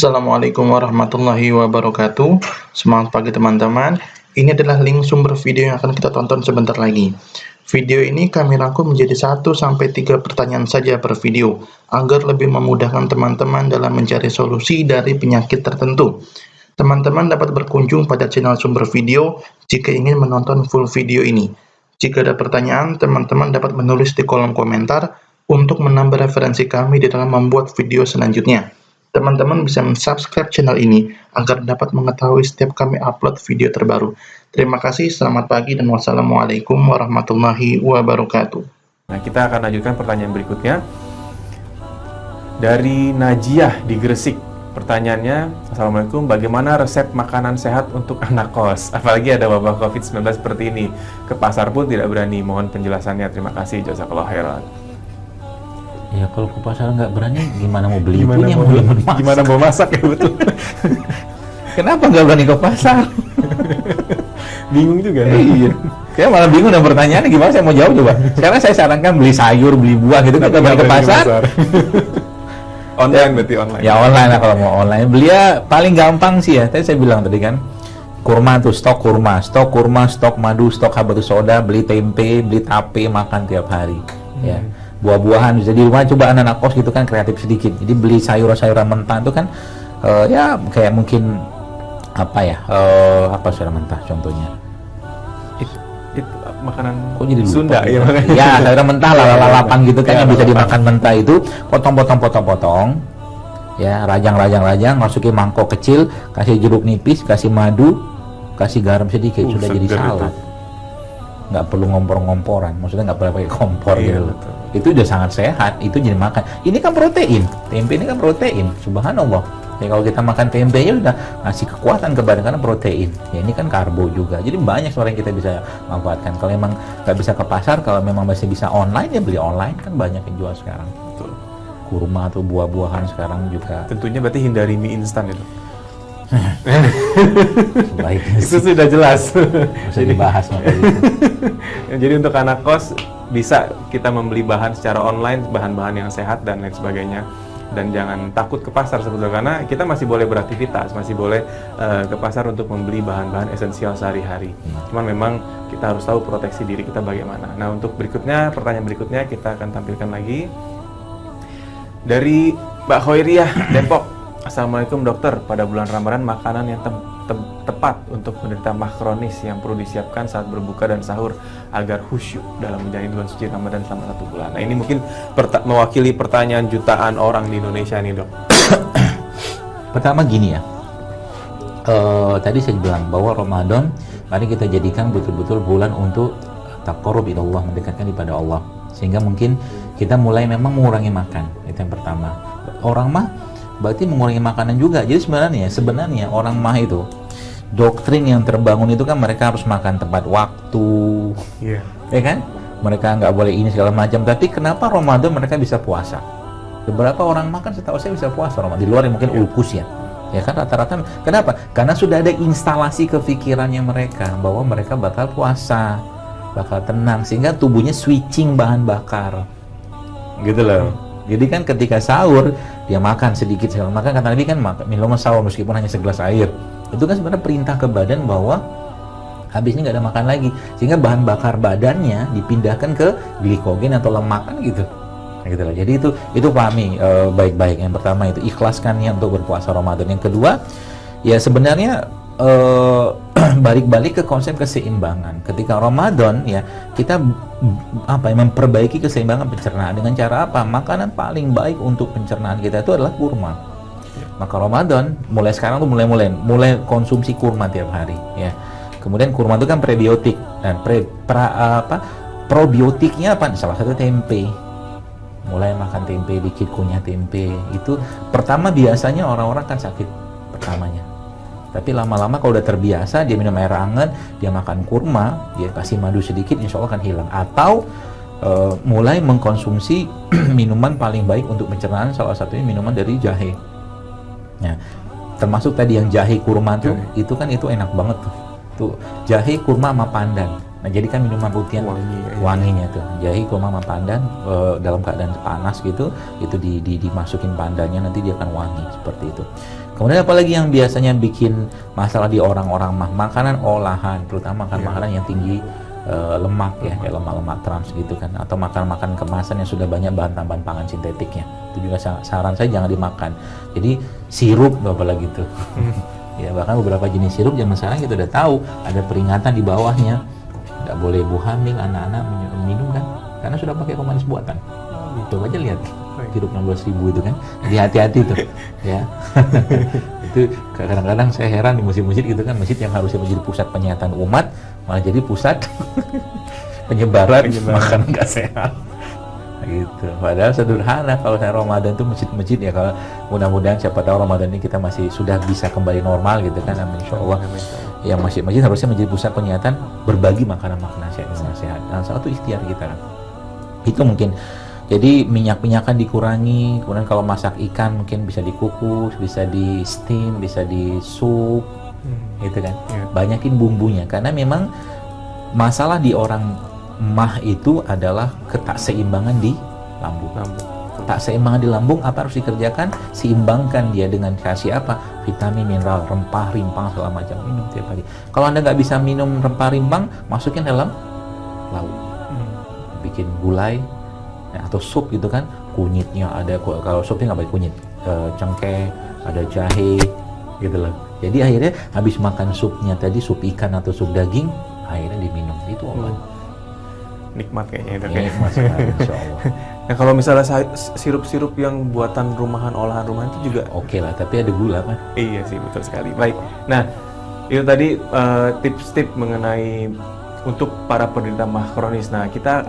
Assalamualaikum warahmatullahi wabarakatuh. Semangat pagi teman-teman. Ini adalah link sumber video yang akan kita tonton sebentar lagi. Video ini kami rangkum menjadi 1-3 pertanyaan saja per video, agar lebih memudahkan teman-teman dalam mencari solusi dari penyakit tertentu. Teman-teman dapat berkunjung pada channel sumber video jika ingin menonton full video ini. Jika ada pertanyaan, teman-teman dapat menulis di kolom komentar untuk menambah referensi kami di dalam membuat video selanjutnya. Teman-teman bisa subscribe channel ini agar dapat mengetahui setiap kami upload video terbaru. Terima kasih, selamat pagi, dan wassalamualaikum warahmatullahi wabarakatuh. Nah, kita akan lanjutkan pertanyaan berikutnya dari Najiah di Gresik. Pertanyaannya, Assalamualaikum, bagaimana resep makanan sehat untuk anak kos? Apalagi ada wabah COVID-19 seperti ini. Ke pasar pun tidak berani. Mohon penjelasannya. Terima kasih. Jazakallah khairan. Ya kalau ke pasar nggak berani, gimana mau beli? Gimana mau masak ya, betul. Kenapa nggak berani ke pasar? Bingung juga. Iya. Saya malah bingung dan pertanyaannya gimana saya mau jawab coba. Sekarang saya sarankan beli sayur, beli buah gitu, kita balik ke pasar. Online berarti online. Ya online lah kalau mau online. Beli ya paling gampang sih ya. Tadi saya bilang tadi kan, kurma tuh, stok kurma, stok madu, stok habatus soda, beli tempe, beli tape, makan tiap hari. Ya. Buah-buahan bisa di rumah, coba anak-anak kos gitu kan kreatif sedikit, jadi beli sayuran mentah itu kan ya kayak mungkin apa sayuran mentah contohnya itu makanan kok jadi lupa Sunda ya, ya sayuran mentah lalapan gitu kan yang bisa dimakan mentah itu potong ya, rajang, masukin mangkok kecil, kasih jeruk nipis, kasih madu, kasih garam sedikit, sudah jadi salad. Nggak perlu ngompor-ngomporan, maksudnya nggak perlu pakai kompor gitu. Betul. Itu udah sangat sehat, itu jadi makan. Ini kan protein, tempe ini kan protein, subhanallah. Ya kalau kita makan tempe ya udah ngasih kekuatan ke badan karena protein. Ya ini kan karbo juga, jadi banyak sebenarnya kita bisa manfaatkan. Kalau memang nggak bisa ke pasar, kalau memang masih bisa online ya beli online, kan banyak yang jual sekarang. Betul. Kurma atau buah-buahan sekarang juga. Tentunya berarti hindari mie instan itu. Itu sudah jelas. bisa dibahas itu. Jadi untuk anak kos bisa kita membeli bahan secara online, bahan-bahan yang sehat dan lain sebagainya, dan jangan takut ke pasar sebetulnya, karena kita masih boleh beraktivitas, masih boleh ke pasar untuk membeli bahan-bahan esensial sehari-hari. Cuman memang kita harus tahu proteksi diri kita bagaimana. Nah, untuk berikutnya, pertanyaan berikutnya kita akan tampilkan lagi dari Mbak Khoiriah Depok. Assalamualaikum dokter, pada bulan Ramadan makanan yang tepat untuk penderita mah kronis yang perlu disiapkan saat berbuka dan sahur agar khusyuk dalam menjalani bulan suci Ramadan selama 1 bulan. Nah, ini mungkin mewakili pertanyaan jutaan orang di Indonesia nih, Dok. Pertama gini ya, tadi saya bilang bahwa Ramadan mari kita jadikan betul-betul bulan untuk taqarrub ila Allah, mendekatkan kepada Allah, sehingga mungkin kita mulai memang mengurangi makan. Itu yang pertama. Orang mah berarti mengurangi makanan juga. Jadi sebenarnya orang mah itu doktrin yang terbangun itu kan mereka harus makan tepat waktu, ya kan? Mereka nggak boleh ini segala macam. Tapi kenapa Ramadan mereka bisa puasa? Beberapa orang makan setahu saya bisa puasa Ramadan. Di luar yang mungkin ulkus ya kan rata-rata. Kenapa? Karena sudah ada instalasi kefikirannya mereka bahwa mereka bakal puasa, bakal tenang, sehingga tubuhnya switching bahan bakar, gitu loh. Jadi kan ketika sahur dia makan sedikit, maka kata Nabi kan minum sahur meskipun hanya segelas air. Itu kan sebenarnya perintah ke badan bahwa habisnya nggak ada makan lagi, sehingga bahan bakar badannya dipindahkan ke glikogen atau lemak kan gitu. Nah, gitu loh. Jadi itu pahami baik-baik. Yang pertama itu ikhlaskan niat untuk berpuasa Ramadan. Yang kedua ya sebenarnya balik-balik ke konsep keseimbangan. Ketika Ramadan ya kita memperbaiki keseimbangan pencernaan dengan cara apa? Makanan paling baik untuk pencernaan kita itu adalah kurma. Maka Ramadan mulai sekarang tuh mulai konsumsi kurma tiap hari ya. Kemudian kurma itu kan prebiotik dan probiotiknya apa? Salah satu tempe. Mulai makan tempe dikit, kunyah tempe. Itu pertama biasanya orang-orang kan sakit pertamanya. Tapi lama-lama kalau udah terbiasa, dia minum air hangat, dia makan kurma, dia kasih madu sedikit, insya Allah akan hilang. Atau mulai mengkonsumsi minuman paling baik untuk pencernaan, salah satunya minuman dari jahe. Nah, termasuk tadi yang jahe kurma tuh, itu kan itu enak banget tuh. Tuh jahe kurma sama pandan. Nah, jadi kan minuman putih wanginya tuh. Jadi kalau mama pandan dalam keadaan panas gitu, itu dimasukin pandannya, nanti dia akan wangi seperti itu. Kemudian apalagi yang biasanya bikin masalah di orang-orang makanan olahan, terutama makanan yang tinggi lemak ya, kayak lemak-lemak trans gitu kan, atau makan kemasan yang sudah banyak bahan tambahan pangan sintetiknya. Itu juga saran saya jangan dimakan. Jadi sirup apalagi gitu. Ya, bahkan beberapa jenis sirup zaman sekarang kita udah tahu ada peringatan di bawahnya. Nggak boleh ibu hamil, anak-anak minum kan, karena sudah pakai pemanis buatan. Coba aja lihat sirup 16.000 itu kan, jadi hati-hati tuh ya. Itu kadang-kadang saya heran di masjid-masjid gitu kan, masjid yang harusnya menjadi pusat penyehatan umat malah jadi pusat penyebaran makanan nggak sehat gitu. Padahal sederhana kalau saya Ramadan tuh masjid-masjid ya, kalau mudah-mudahan siapa tahu Ramadan ini kita masih sudah bisa kembali normal gitu kan, insya Allah. Yang masjid-masjid harusnya menjadi pusat penyehatan, berbagi makanan-makanan sehat. Dan salah satu ikhtiar kita kan. Itu mungkin. Jadi minyak-minyakan dikurangi, kemudian kalau masak ikan mungkin bisa dikukus, bisa di steam, bisa di sup, gitu kan. Banyakin bumbunya, karena memang masalah di orang mah itu adalah ketakseimbangan di lambung. Tak seimbangan di lambung, apa harus dikerjakan? Seimbangkan dia dengan kasih apa? Vitamin, mineral, rempah, rimpang, segala macam, minum tiap hari. Kalau Anda nggak bisa minum rempah, rimpang, masukin dalam lauk. Bikin gulai ya, atau sup gitu kan, kunyitnya ada, kalau supnya nggak pakai kunyit, cengkeh, ada jahe gitu loh. Jadi akhirnya habis makan supnya tadi, sup ikan atau sup daging, akhirnya diminum, itu obat. Nikmat kayaknya itu. Nikmat sekali, insya Allah. Nah, kalau misalnya sirup-sirup yang buatan rumahan, olahan rumahan itu juga oke lah, tapi ada gula kan? Iya sih, betul sekali. Baik, nah itu tadi tips-tips mengenai untuk para penderita mah kronis. Nah, kita